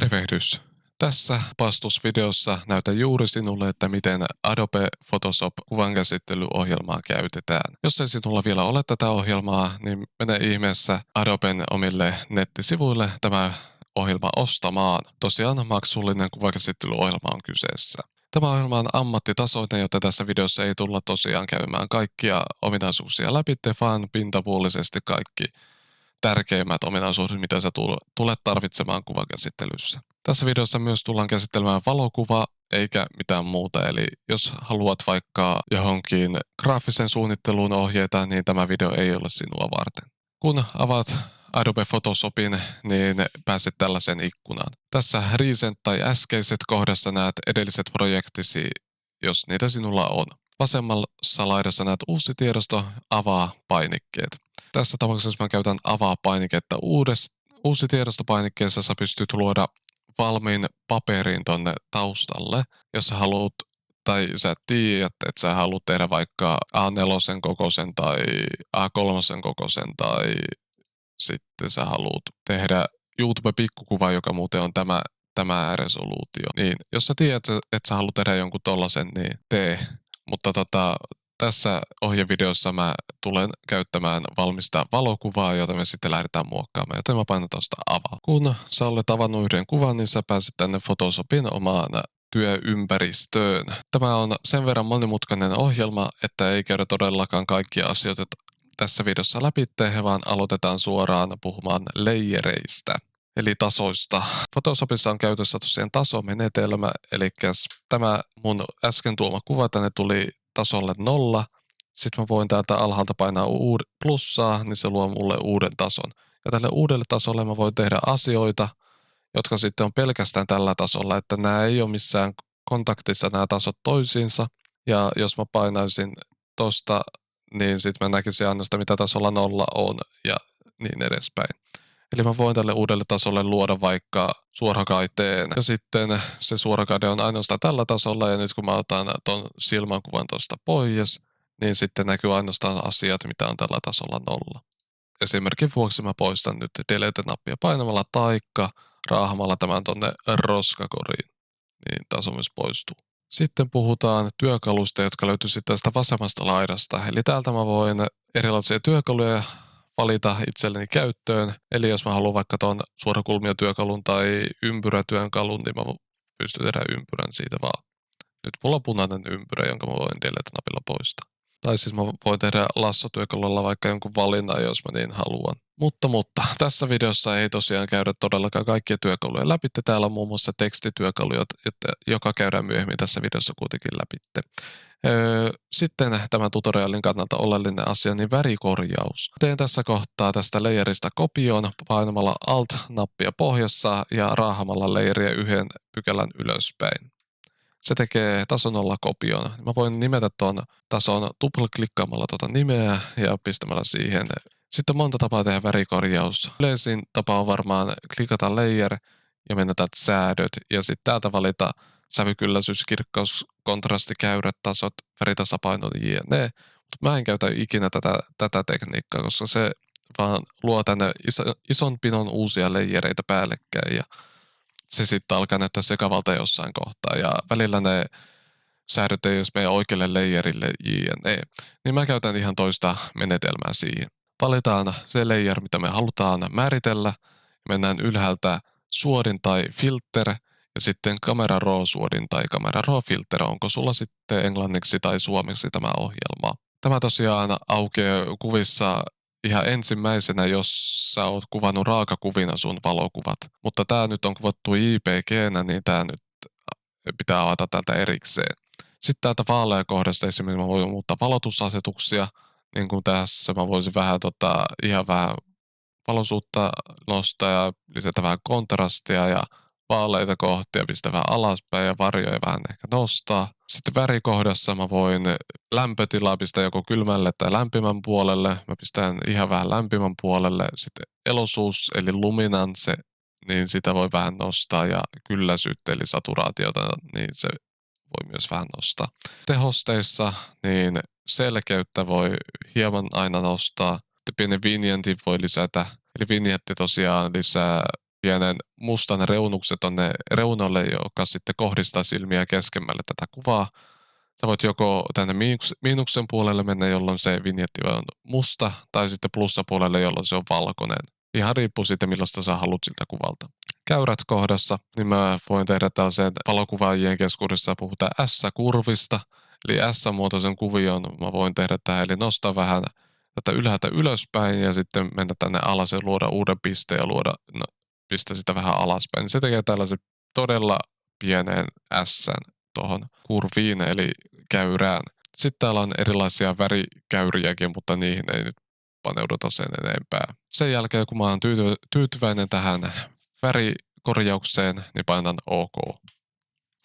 Tervehdys! Tässä opastusvideossa näytän juuri sinulle, että miten Adobe Photoshop kuvankäsittelyohjelmaa käytetään. Jos ei sinulla vielä ole tätä ohjelmaa, niin mene ihmeessä Adoben omille nettisivuille tämä ohjelma ostamaan. Tosiaan maksullinen kuvankäsittelyohjelma on kyseessä. Tämä ohjelma on ammattitasoinen, joten tässä videossa ei tulla tosiaan käymään kaikkia ominaisuuksia läpi, vaan pintapuolisesti kaikki tärkeimmät ominaisuudet, mitä sä tulet tarvitsemaan kuvakäsittelyssä. Tässä videossa myös tullaan käsittelemään valokuva eikä mitään muuta, eli jos haluat vaikka johonkin graafisen suunnitteluun ohjeita, niin tämä video ei ole sinua varten. Kun avaat Adobe Photoshopin, niin pääset tällaiseen ikkunaan. Tässä Recent tai äskeiset kohdassa näet edelliset projektisi, jos niitä sinulla on. Vasemmassa laidassa näet uusi tiedosto, avaa painikkeet. Tässä tapauksessa mä käytän avaa painiketta. Uusi tiedostopainikkeessa sä pystyt luoda valmiin paperin tonne taustalle, jos sä haluat, tai sä tiedät, että sä haluat tehdä vaikka A4 kokoisen tai A3 kokoisen, tai sitten sä haluat tehdä YouTube-pikkukuva, joka muuten on tämä resoluutio. Niin, jos sä tiedät, että sä haluat tehdä jonkun tollasen, niin tee. Mutta tässä ohjevideossa mä tulen käyttämään valmista valokuvaa, jota me sitten lähdetään muokkaamaan, joten mä painan tuosta avaa. Kun sä olet avannut yhden kuvan, niin sä pääset tänne Photoshopin omaan työympäristöön. Tämä on sen verran monimutkainen ohjelma, että ei käydä todellakaan kaikkia asioita tässä videossa läpi, vaan aloitetaan suoraan puhumaan layereista, eli tasoista. Photoshopissa on käytössä tosiaan tasomenetelmä, eli tämä mun äsken tuoma kuva tänne tuli tasolle 0. Sitten mä voin täältä alhaalta painaa plussaa, niin se luo mulle uuden tason. Ja tälle uudelle tasolle mä voin tehdä asioita, jotka sitten on pelkästään tällä tasolla, että nämä ei ole missään kontaktissa nämä tasot toisiinsa. Ja jos mä painaisin tosta, niin sitten mä näkisin ainoastaan mitä tasolla 0 on ja niin edespäin. Eli mä voin tälle uudelle tasolle luoda vaikka suorakaiteen. Ja sitten se suorakaide on ainoastaan tällä tasolla. Ja nyt kun mä otan ton silmänkuvan tuosta pois, niin sitten näkyy ainoastaan asiat, mitä on tällä tasolla 0. Esimerkin vuoksi mä poistan nyt delete-nappia painamalla taikka raahamalla tämän tonne roskakoriin. Niin taso myös poistuu. Sitten puhutaan työkalusta, jotka löytyy sitten tästä vasemmasta laidasta. Eli täältä mä voin erilaisia työkaluja valita itselleni käyttöön. Eli jos mä haluan vaikka tuon suorakulmia-työkalun tai ympyrätyökalun, niin mä pystyn tehdä ympyrän siitä vaan. Nyt mulla on punainen ympyrä, jonka mä voin delete-napilla poistaa. Tai siis mä voin tehdä lassotyökalulla vaikka jonkun valinnan, jos mä niin haluan. Mutta tässä videossa ei tosiaan käydä todellakaan kaikkia työkaluja läpi. Täällä on muun muassa tekstityökaluja, joka käydään myöhemmin tässä videossa kuitenkin läpi. Sitten tämän tutorialin kannalta oleellinen asia, niin värikorjaus. Teen tässä kohtaa tästä layerista kopion painamalla Alt-nappia pohjassa ja raahamalla layeria yhden pykälän ylöspäin. Se tekee tason 0 kopion. Mä voin nimetä tuon tason tuplaklikkaamalla tuota nimeä ja pistämällä siihen. Sitten monta tapaa tehdä värikorjaus. Yleisin tapa on varmaan klikata layer ja mennä täältä säädöt ja sitten täältä valita sävykylläisyys, kirkkaus, kontrasti, käyrät, tasot, väritasapaino jne. Mutta mä en käytä ikinä tätä tekniikkaa, koska se vaan luo tänne ison pinon uusia layereita päällekkäin ja se sitten alkaa näyttää sekavalta jossain kohtaa ja välillä ne säädöt ei edes mene oikealle layerille jne. Niin mä käytän ihan toista menetelmää siihen. Valitaan se layer, mitä me halutaan määritellä. Mennään ylhäältä suodin tai filter ja sitten camera raw suodin tai camera raw filter. Onko sulla sitten englanniksi tai suomeksi tämä ohjelma? Tämä tosiaan aukeaa kuvissa ihan ensimmäisenä, jos sä oot kuvannut raakakuvina sun valokuvat. Mutta tää nyt on kuvattu JPG-nä, niin tää nyt pitää avata täältä erikseen. Sitten täältä vaaleakohdasta esimerkiksi mä voin muuttaa valotusasetuksia. Niin kuin tässä mä voisin ihan vähän valoisuutta nostaa ja lisätä vähän kontrastia ja vaaleita kohtia pistää vähän alaspäin ja varjoja vähän ehkä nostaa. Sitten värikohdassa mä voin lämpötilaa pistää joko kylmälle tai lämpimän puolelle. Mä pistän ihan vähän lämpimän puolelle. Sitten elosuus eli luminanse, niin sitä voi vähän nostaa ja kylläisyyttä eli saturaatiota, niin se voi myös vähän nostaa. Tehosteissa niin selkeyttä voi hieman aina nostaa. Pienen vignetin voi lisätä. Eli vignetti tosiaan lisää pienen mustan reunuksen tonne reunoille, joka sitten kohdistaa silmiä keskemmälle tätä kuvaa. Sä voit joko tänne miinuksen puolelle mennä, jolloin se vinjetti on musta, tai sitten plussapuolelle, jolloin se on valkoinen. Ihan riippuu siitä, millaista sä haluat siltä kuvalta. Käyrät kohdassa, niin mä voin tehdä tällaisen valokuvaajien keskuudessa puhutaan S-kurvista, eli S-muotoisen kuvion mä voin tehdä tähän, eli nostaa vähän tätä ylhäältä ylöspäin ja sitten mennä tänne alas ja luoda uuden pisteen ja pistää sitä vähän alaspäin. Se tekee tällaisen todella pienen S tuohon kurviin, eli käyrään. Sitten täällä on erilaisia värikäyriäkin, mutta niihin ei nyt paneuduta sen enempää. Sen jälkeen, kun mä oon tyytyväinen tähän värikorjaukseen, niin painan OK.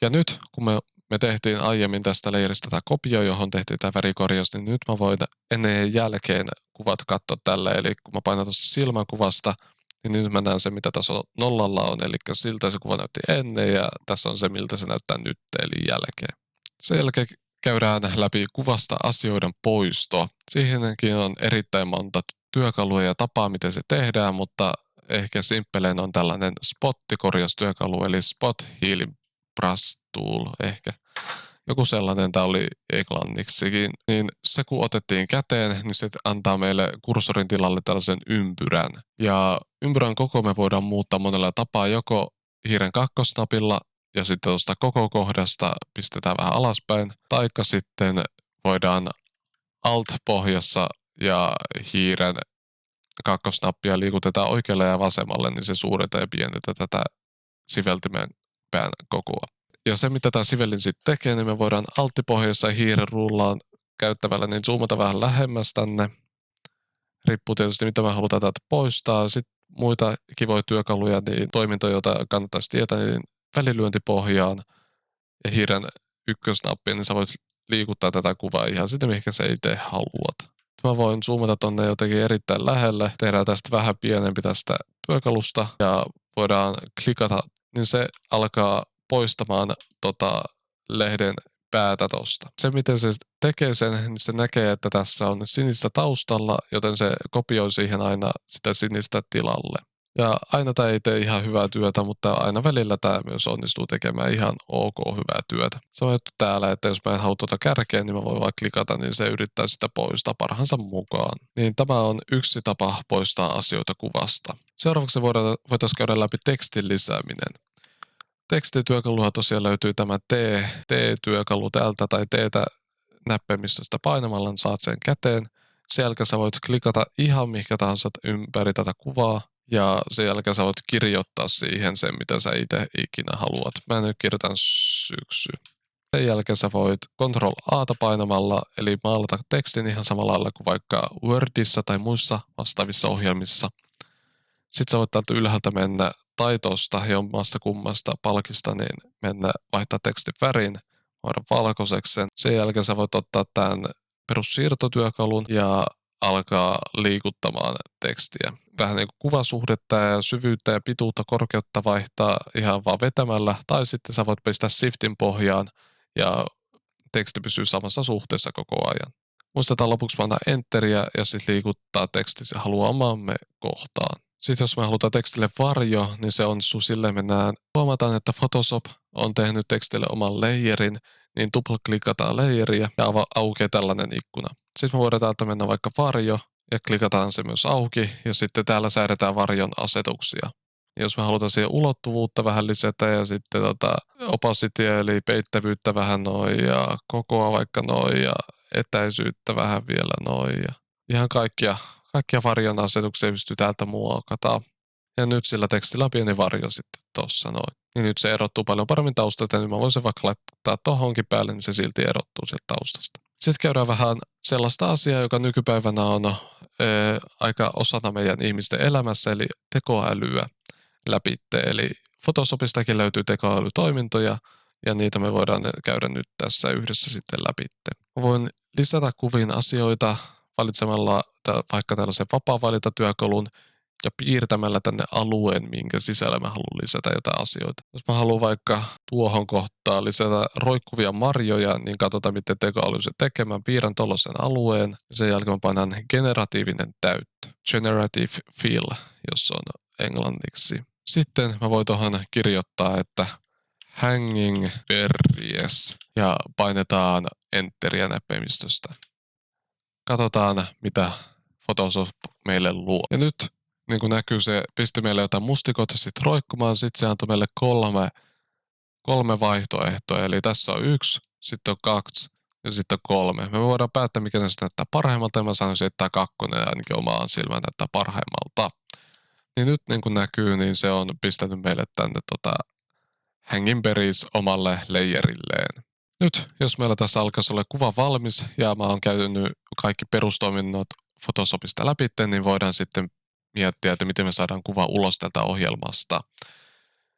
Ja nyt, kun me tehtiin aiemmin tästä leiristä tämä kopio, johon tehtiin tämä värikorjaus, niin nyt mä voin ennen ja jälkeen kuvat katsoa tälle. Eli kun mä painan tuosta silmäkuvasta, niin nyt mä näen se, mitä tässä nollalla on. Eli siltä se kuva näytti ennen ja tässä on se, miltä se näyttää nyt, eli jälkeen. Sen jälkeen käydään läpi kuvasta asioiden poisto. Siihenkin on erittäin monta työkalua ja tapaa, miten se tehdään, mutta ehkä simppeleen on tällainen spottikorjaustyökalu, eli Spot Healing Brush Tool ehkä. Joku sellainen, tämä oli englanniksikin. Niin se kun otettiin käteen, niin se antaa meille kursorin tilalle tällaisen ympyrän. Ja ympyrän koko me voidaan muuttaa monella tapaa, joko hiiren kakkosnapilla ja sitten tuosta koko kohdasta pistetään vähän alaspäin, taikka sitten voidaan Alt-pohjassa ja hiiren kakkosnappia liikutetaan oikealle ja vasemmalle, niin se suurentaa ja pienentää tätä siveltimen pään kokoa. Ja se, mitä tämä sivellin sitten tekee, niin me voidaan alttipohjassa ja hiiren rullaan käyttävällä niin zoomata vähän lähemmäs tänne. Riippuu tietysti, mitä me halutaan täältä poistaa. Sitten muita kivoja työkaluja, niin toimintoja, joita kannattaisi tietää, niin välilyöntipohjaan ja hiiren ykkösnappia, niin sä voit liikuttaa tätä kuvaa ihan sitten, mihinkä sä itse haluat. Mä voin zoomata tonne jotenkin erittäin lähelle, tehdään tästä vähän pienempi tästä työkalusta ja voidaan klikata, niin se alkaa poistamaan lehden päätä tosta. Se, miten se tekee sen, niin se näkee, että tässä on sinistä taustalla, joten se kopioi siihen aina sitä sinistä tilalle. Ja aina tämä ei tee ihan hyvää työtä, mutta aina välillä tämä myös onnistuu tekemään ihan ok hyvää työtä. Se on juttu täällä, että jos mä en halua tuota kärkeä, niin mä voin vaan klikata, niin se yrittää sitä poistaa parhaansa mukaan. Niin tämä on yksi tapa poistaa asioita kuvasta. Seuraavaksi voitaisiin käydä läpi tekstin lisääminen. Tekstityökaluhan tosiaan löytyy tämä T-työkalu täältä tai T-tä näppäimistöstä painamalla, niin saat sen käteen. Sen jälkeen sä voit klikata ihan mihinkä tahansa ympäri tätä kuvaa ja sen jälkeen sä voit kirjoittaa siihen sen, mitä sä itse ikinä haluat. Mä nyt kirjoitan syksy. Sen jälkeen sä voit Ctrl-A:ta painamalla, eli maalata tekstin ihan samalla lailla kuin vaikka Wordissa tai muissa vastaavissa ohjelmissa. Sitten sä voit täältä ylhäältä mennä taitosta jommasta kummasta palkista, niin mennä vaihtaa tekstin värin, voida valkoiseksi sen. Sen jälkeen sä voit ottaa tämän perussiirtotyökalun ja alkaa liikuttamaan tekstiä. Vähän niin kuin kuvasuhdetta ja syvyyttä ja pituutta, korkeutta vaihtaa ihan vaan vetämällä, tai sitten sä voit pistää shiftin pohjaan ja teksti pysyy samassa suhteessa koko ajan. Muistetaan lopuksi panna enteriä ja sitten liikuttaa teksti se haluamamme kohtaan. Sitten jos me halutaan tekstille varjo, niin se onnistuu silleen, huomataan, että Photoshop on tehnyt tekstille oman layerin, niin tuplaklikataan layeriä ja aukeaa tällainen ikkuna. Sitten me voidaan täältä mennä vaikka varjo ja klikataan se myös auki ja sitten täällä säädetään varjon asetuksia. Ja jos me halutaan siihen ulottuvuutta vähän lisätä ja sitten opacity eli peittävyyttä vähän noin ja kokoa vaikka noin ja etäisyyttä vähän vielä noin ja ihan kaikkia varjon asetuksia pystyy täältä muokata. Ja nyt sillä tekstillä on pieni varjo sitten tossa noin. Niin nyt se erottuu paljon paremmin taustasta, niin mä voin sen vaikka laittaa tohonkin päälle, niin se silti erottuu sieltä taustasta. Sitten käydään vähän sellaista asiaa, joka nykypäivänä on aika osana meidän ihmisten elämässä, eli tekoälyä läpitte. Eli Photoshopistakin löytyy tekoälytoimintoja, ja niitä me voidaan käydä nyt tässä yhdessä sitten läpitte. Mä voin lisätä kuviin asioita valitsemalla vaikka tällaisen vapaa-valita-työkalun ja piirtämällä tänne alueen, minkä sisällä mä haluan lisätä jotain asioita. Jos mä haluan vaikka tuohon kohtaan lisätä roikkuvia marjoja, niin katsotaan miten tekoäly se tekee. Mä piirrän tuollaisen alueen ja sen jälkeen mä painan generatiivinen täyttö. Generative fill, jos on englanniksi. Sitten mä voin tuohon kirjoittaa, että hanging berries ja painetaan enteriä näppäimistöstä. Katsotaan, mitä Photoshop meille luo. Ja nyt, niin kuin näkyy, se pisti meille jotain mustikoita sitten roikkumaan. Sitten se antoi meille kolme vaihtoehtoa. Eli tässä on 1, sitten on 2 ja sitten on 3. Me voidaan päättää, mikä se näyttää parhaimmalta. Ja mä sanoisin, että tämä 2 ainakin omaan silmään näyttää parhaimmalta. Niin nyt niin kuin näkyy, niin se on pistänyt meille tänne Hanging Berries omalle layerilleen. Nyt, jos meillä tässä alkaisi olla kuva valmis ja mä oon käynyt kaikki perustoiminnot Photoshopista läpi, niin voidaan sitten miettiä, että miten me saadaan kuva ulos tältä ohjelmasta.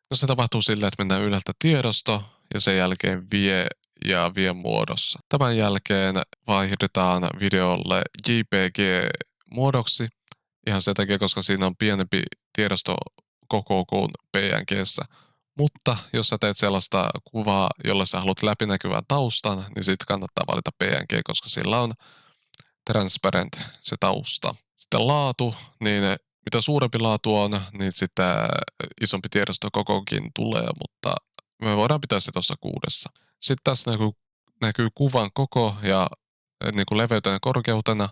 No se tapahtuu sillä, että mennään ylhäältä tiedosto ja sen jälkeen vie muodossa. Tämän jälkeen vaihdetaan videolle JPG-muodoksi ihan sen takia, koska siinä on pienempi tiedosto koko kuin PNG:ssä. Mutta jos sä teet sellaista kuvaa, jolla sä haluat läpinäkyvän taustan, niin sitten kannattaa valita PNG, koska sillä on transparent se tausta. Sitten laatu, niin mitä suurempi laatu on, niin sitä isompi tiedosto kokokin tulee, mutta me voidaan pitää se tuossa 6. Sitten tässä näkyy kuvan koko ja niin kuin leveytenä ja korkeutena,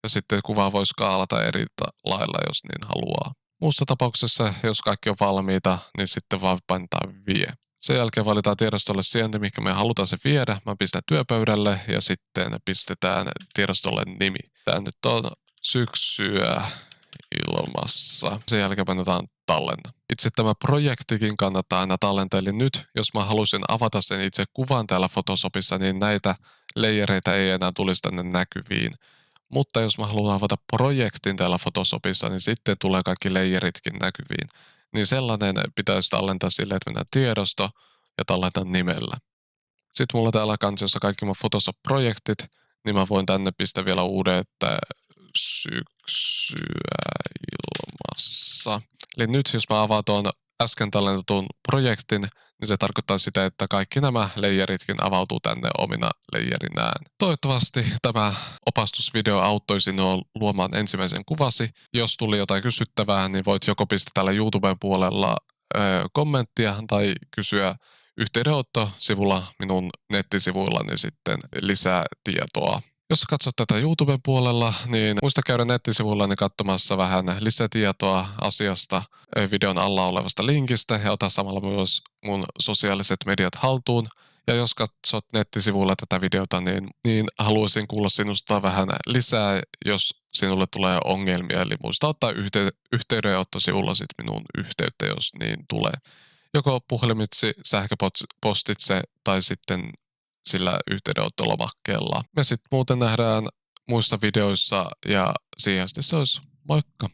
ja sitten kuvaa voi skaalata eri lailla, jos niin haluaa. Muussa tapauksessa, jos kaikki on valmiita, niin sitten vaan painetaan vie. Sen jälkeen valitaan tiedostolle sijainti, mikä me halutaan se viedä. Mä pistän työpöydälle ja sitten pistetään tiedostolle nimi. Tää nyt on syksyä ilmassa. Sen jälkeen painetaan tallenna. Itse tämä projektikin kannattaa aina tallentaa. Eli nyt, jos mä haluaisin avata sen itse kuvan täällä Photoshopissa, niin näitä layereita ei enää tulisi tänne näkyviin. Mutta jos mä haluan avata projektin täällä Photoshopissa, niin sitten tulee kaikki layeritkin näkyviin. Niin sellainen pitäisi tallentaa silleen, että mennään tiedosto ja tallentaa nimellä. Sitten mulla täällä kansiossa kaikki mun Photoshop-projektit, niin mä voin tänne pistää vielä uuden, että syksyä ilmassa. Eli nyt jos mä avaan tuon äsken tallentetun projektin, niin se tarkoittaa sitä, että kaikki nämä layeritkin avautuu tänne omina layerinään. Toivottavasti tämä opastusvideo auttoi sinua luomaan ensimmäisen kuvasi. Jos tuli jotain kysyttävää, niin voit joko pistää täällä YouTuben puolella kommenttia tai kysyä yhteydenotto-sivulla minun nettisivuillani sitten lisää tietoa. Jos katsot tätä YouTuben puolella, niin muista käydä nettisivuillani katsomassa vähän lisätietoa asiasta videon alla olevasta linkistä ja ota samalla myös mun sosiaaliset mediat haltuun. Ja jos katsot nettisivuilla tätä videota, niin haluaisin kuulla sinusta vähän lisää, jos sinulle tulee ongelmia. Eli muista ottaa yhteydenottosivulla sit minun yhteyttä, jos niin tulee. Joko puhelimitse, sähköpostitse tai sitten sillä yhteydenottolomakkeella. Me sitten muuten nähdään muissa videoissa ja siihen asti se olisi moikka!